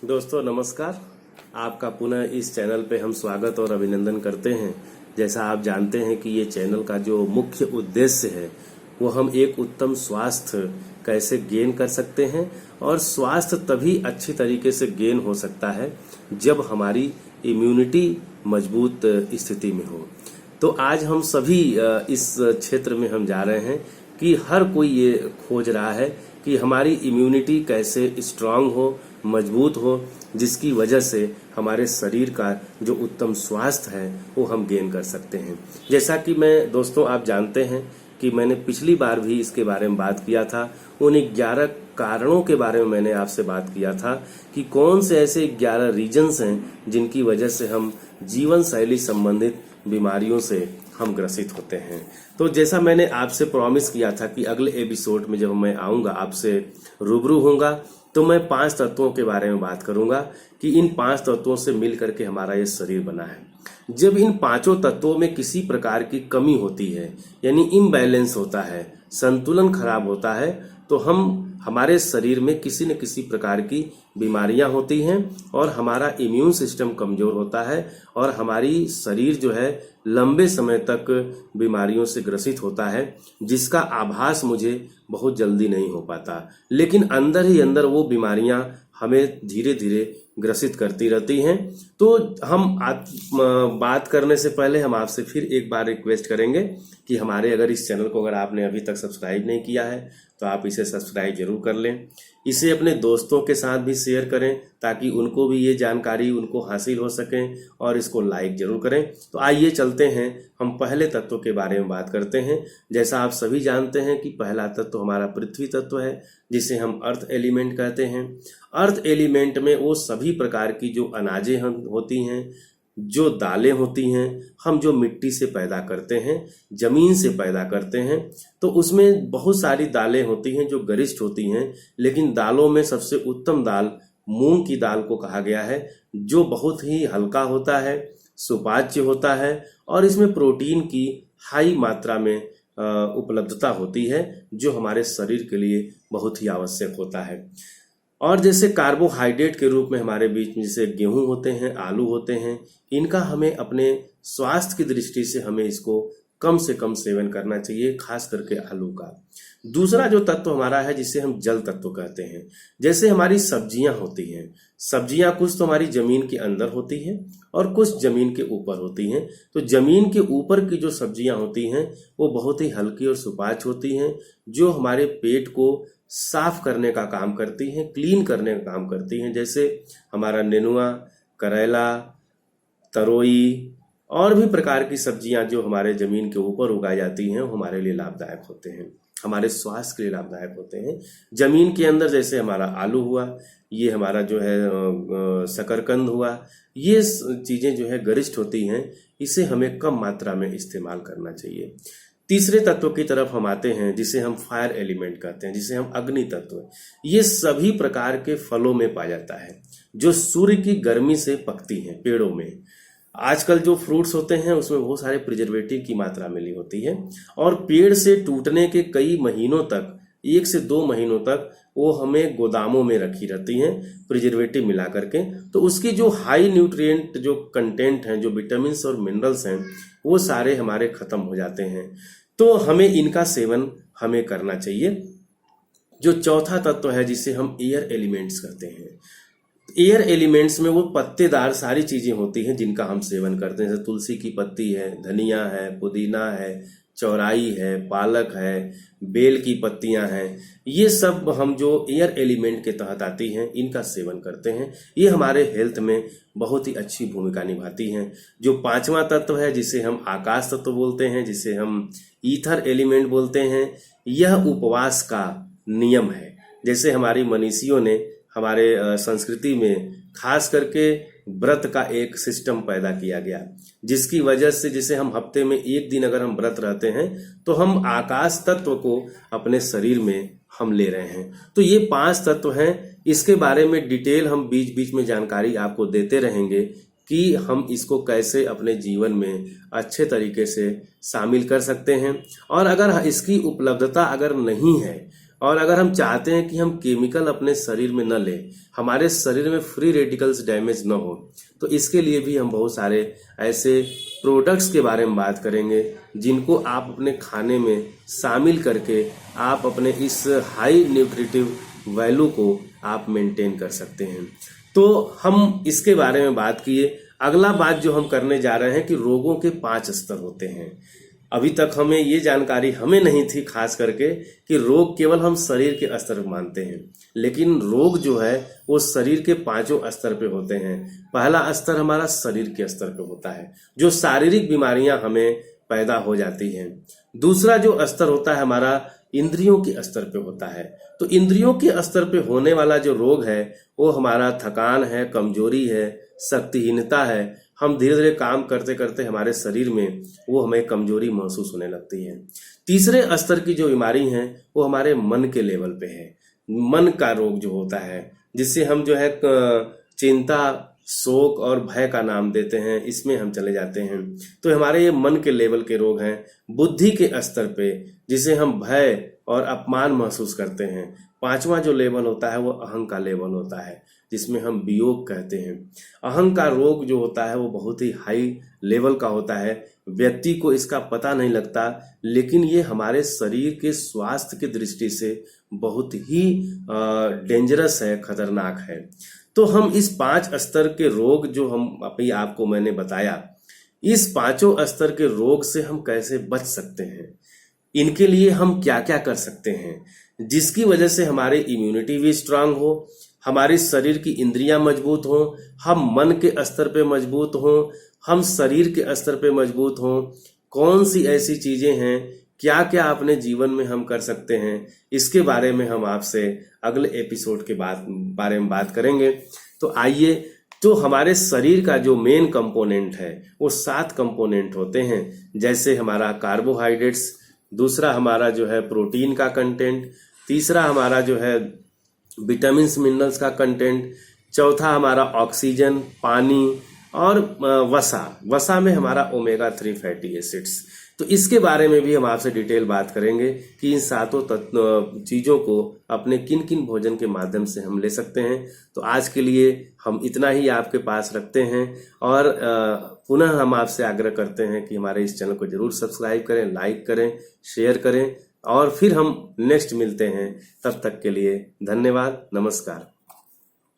दोस्तों नमस्कार। आपका पुनः इस चैनल पे हम स्वागत और अभिनंदन करते हैं। जैसा आप जानते हैं कि ये चैनल का जो मुख्य उद्देश्य है वो हम एक उत्तम स्वास्थ्य कैसे गेन कर सकते हैं, और स्वास्थ्य तभी अच्छी तरीके से गेन हो सकता है जब हमारी इम्यूनिटी मजबूत स्थिति में हो। तो आज हम सभी इस क्षेत्र में हम जा रहे हैं कि हर कोई ये खोज रहा है कि हमारी इम्यूनिटी कैसे स्ट्रांग हो, मजबूत हो, जिसकी वजह से हमारे शरीर का जो उत्तम स्वास्थ्य है वो हम गेन कर सकते हैं। जैसा कि मैं दोस्तों आप जानते हैं कि मैंने पिछली बार भी इसके बारे में बात किया था। उन 11 कारणों के बारे में मैंने आपसे बात किया था कि कौन से ऐसे 11 रीजन्स हैं जिनकी वजह से हम जीवन शैली संबंधित बीमारियों से हम ग्रसित होते हैं। तो जैसा मैंने आपसे प्रॉमिस किया था कि अगले एपिसोड में जब मैं आऊंगा, आपसे रूबरू होऊंगा, तो मैं 5 तत्वों के बारे में बात करूंगा कि इन 5 तत्वों से मिल करके हमारा ये शरीर बना है। जब इन 5 तत्वों में किसी प्रकार की कमी होती है, यानी इम्बैलेंस होता है, संतुलन खराब होता है, तो हमारे शरीर में किसी न किसी प्रकार की बीमारियां होती हैं और हमारा इम्यून सिस्टम कमजोर होता है और हमारी शरीर जो है लंबे समय तक बीमारियों से ग्रसित होता है, जिसका आभास मुझे बहुत जल्दी नहीं हो पाता, लेकिन अंदर ही अंदर वो बीमारियां हमें धीरे धीरे ग्रसित करती रहती हैं। तो हम बात करने से पहले हम आपसे फिर एक बार रिक्वेस्ट करेंगे कि हमारे अगर इस चैनल को अगर आपने अभी तक सब्सक्राइब नहीं किया है तो आप इसे सब्सक्राइब जरूर कर लें। इसे अपने दोस्तों के साथ भी शेयर करें ताकि उनको भी ये जानकारी उनको हासिल हो सके, और इसको लाइक जरूर करें। तो आइए चलते हैं, हम पहले तत्व के बारे में बात करते हैं। जैसा आप सभी जानते हैं कि पहला तत्व हमारा पृथ्वी तत्व है, जिसे हम अर्थ एलिमेंट कहते हैं। अर्थ एलिमेंट में वो सभी प्रकार की जो अनाजें होती हैं, जो दालें होती हैं, हम जो मिट्टी से पैदा करते हैं, जमीन से पैदा करते हैं, तो उसमें बहुत सारी दालें होती हैं जो गरिष्ठ होती हैं, लेकिन दालों में सबसे उत्तम दाल मूंग की दाल को कहा गया है, जो बहुत ही हल्का होता है, सुपाच्य होता है और इसमें प्रोटीन की हाई मात्रा में उपलब्धता होती है, जो हमारे शरीर के लिए बहुत ही आवश्यक होता है। और जैसे कार्बोहाइड्रेट के रूप में हमारे बीच में जैसे गेहूं होते हैं, आलू होते हैं, इनका हमें अपने स्वास्थ्य की दृष्टि से हमें इसको कम से कम सेवन करना चाहिए, खास करके आलू का। दूसरा जो तत्व हमारा है जिसे हम जल तत्व कहते हैं, जैसे हमारी सब्जियां होती हैं। सब्जियां कुछ तो हमारी जमीन के अंदर होती हैं और कुछ जमीन के ऊपर होती हैं। तो जमीन के ऊपर की जो सब्जियां होती हैं वो बहुत ही हल्की और सुपाच्य होती हैं, जो हमारे पेट को साफ करने का काम करती हैं, क्लीन करने का काम करती हैं। जैसे हमारा नेनुआ, करेला, तरोई और भी प्रकार की सब्जियां जो हमारे जमीन के ऊपर उगाई जाती हैं वो हमारे लिए लाभदायक होते हैं, हमारे स्वास्थ्य के लिए लाभदायक होते हैं। जमीन के अंदर जैसे हमारा आलू हुआ, ये हमारा जो है शकरकंद हुआ, ये चीजें जो है गरिष्ठ होती हैं, इसे हमें कम मात्रा में इस्तेमाल करना चाहिए। तीसरे तत्व की तरफ हम आते हैं जिसे हम फायर एलिमेंट कहते हैं, जिसे हम अग्नि तत्व। ये सभी प्रकार के फलों में पाया जाता है जो सूर्य की गर्मी से पकती हैं पेड़ों में। आजकल जो फ्रूट्स होते हैं उसमें बहुत सारे प्रिजर्वेटिव की मात्रा मिली होती है, और पेड़ से टूटने के कई महीनों तक, 1 से 2 महीनों तक वो हमें गोदामों में रखी रहती हैं प्रिजर्वेटिव मिला करके। तो उसकी जो हाई न्यूट्रिएंट जो कंटेंट हैं, जो विटामिन और मिनरल्स हैं, वो सारे हमारे खत्म हो जाते हैं। तो हमें इनका सेवन हमें करना चाहिए। जो चौथा तत्व है जिसे हम एयर एलिमेंट्स कहते हैं, एयर एलिमेंट्स में वो पत्तेदार सारी चीजें होती हैं जिनका हम सेवन करते हैं। जैसे तुलसी की पत्ती है, धनिया है, पुदीना है, चौराई है, पालक है, बेल की पत्तियां हैं, ये सब हम जो एयर एलिमेंट के तहत आती हैं इनका सेवन करते हैं। ये हमारे हेल्थ में बहुत ही अच्छी भूमिका निभाती हैं। जो 5वां तत्व है जिसे हम आकाश तत्व बोलते हैं, जिसे हम ईथर एलिमेंट बोलते हैं, यह उपवास का नियम है। जैसे हमारी मनीषियों ने हमारे संस्कृति में खास करके व्रत का एक सिस्टम पैदा किया गया, जिसकी वजह से जिसे हम हफ्ते में 1 दिन अगर हम व्रत रहते हैं तो हम आकाश तत्व को अपने शरीर में हम ले रहे हैं। तो ये 5 तत्व हैं। इसके बारे में डिटेल हम बीच बीच में जानकारी आपको देते रहेंगे कि हम इसको कैसे अपने जीवन में अच्छे तरीके से शामिल कर सकते हैं। और अगर इसकी उपलब्धता अगर नहीं है और अगर हम चाहते हैं कि हम केमिकल अपने शरीर में न लें, हमारे शरीर में फ्री रेडिकल्स डैमेज न हो, तो इसके लिए भी हम बहुत सारे ऐसे प्रोडक्ट्स के बारे में बात करेंगे जिनको आप अपने खाने में शामिल करके आप अपने इस हाई न्यूट्रिटिव वैल्यू को आप मेंटेन कर सकते हैं। तो हम इसके बारे में बात किए। अगला बात जो हम करने जा रहे हैं कि रोगों के 5 स्तर होते हैं। अभी तक हमें ये जानकारी हमें नहीं थी खास करके कि रोग केवल हम शरीर के स्तर पर मानते हैं, लेकिन रोग जो है वो शरीर के 5 स्तर पे होते हैं। पहला स्तर हमारा शरीर के स्तर पे होता है, जो शारीरिक बीमारियां हमें पैदा हो जाती हैं। दूसरा जो स्तर होता है हमारा इंद्रियों के स्तर पे होता है। तो इंद्रियों के स्तर पे होने वाला जो रोग है वो हमारा थकान है, कमजोरी है, शक्तिहीनता है। हम धीरे धीरे काम करते करते हमारे शरीर में वो हमें कमजोरी महसूस होने लगती है। तीसरे स्तर की जो बीमारी है वो हमारे मन के लेवल पे है। मन का रोग जो होता है, जिससे हम जो है चिंता, शोक और भय का नाम देते हैं, इसमें हम चले जाते हैं। तो हमारे ये मन के लेवल के रोग हैं। बुद्धि के स्तर पे जिसे हम भय और अपमान महसूस करते हैं। 5वां जो लेवल होता है वो अहं का लेवल होता है, जिसमें हम वियोग कहते हैं। अहं का रोग जो होता है वो बहुत ही हाई लेवल का होता है। व्यक्ति को इसका पता नहीं लगता, लेकिन ये हमारे शरीर के स्वास्थ्य की दृष्टि से बहुत ही डेंजरस है, खतरनाक है। तो हम इस 5 स्तर के रोग जो हम अभी आपको मैंने बताया, इस 5 स्तर के रोग से हम कैसे बच सकते हैं, इनके लिए हम क्या क्या कर सकते हैं, जिसकी वजह से हमारी इम्यूनिटी भी स्ट्रांग हो, हमारे शरीर की इंद्रियां मजबूत हों, हम मन के स्तर पे मजबूत हों, हम शरीर के स्तर पे मजबूत हों। कौन सी ऐसी चीजें हैं, क्या क्या अपने जीवन में हम कर सकते हैं, इसके बारे में हम आपसे अगले एपिसोड के बारे में बात करेंगे। तो आइए, तो हमारे शरीर का जो मेन कंपोनेंट है वो 7 कंपोनेंट होते हैं। जैसे हमारा कार्बोहाइड्रेट्स, दूसरा हमारा जो है प्रोटीन का कंटेंट, तीसरा हमारा जो है विटामिन मिनरल्स का कंटेंट, चौथा हमारा ऑक्सीजन, पानी और वसा में हमारा ओमेगा 3 फैटी एसिड्स। तो इसके बारे में भी हम आपसे डिटेल बात करेंगे कि इन 7 चीजों को अपने किन किन भोजन के माध्यम से हम ले सकते हैं। तो आज के लिए हम इतना ही आपके पास रखते हैं और पुनः हम आपसे आग्रह करते हैं कि हमारे इस चैनल को जरूर सब्सक्राइब करें, लाइक करें, शेयर करें और फिर हम नेक्स्ट मिलते हैं। तब तक के लिए धन्यवाद, नमस्कार।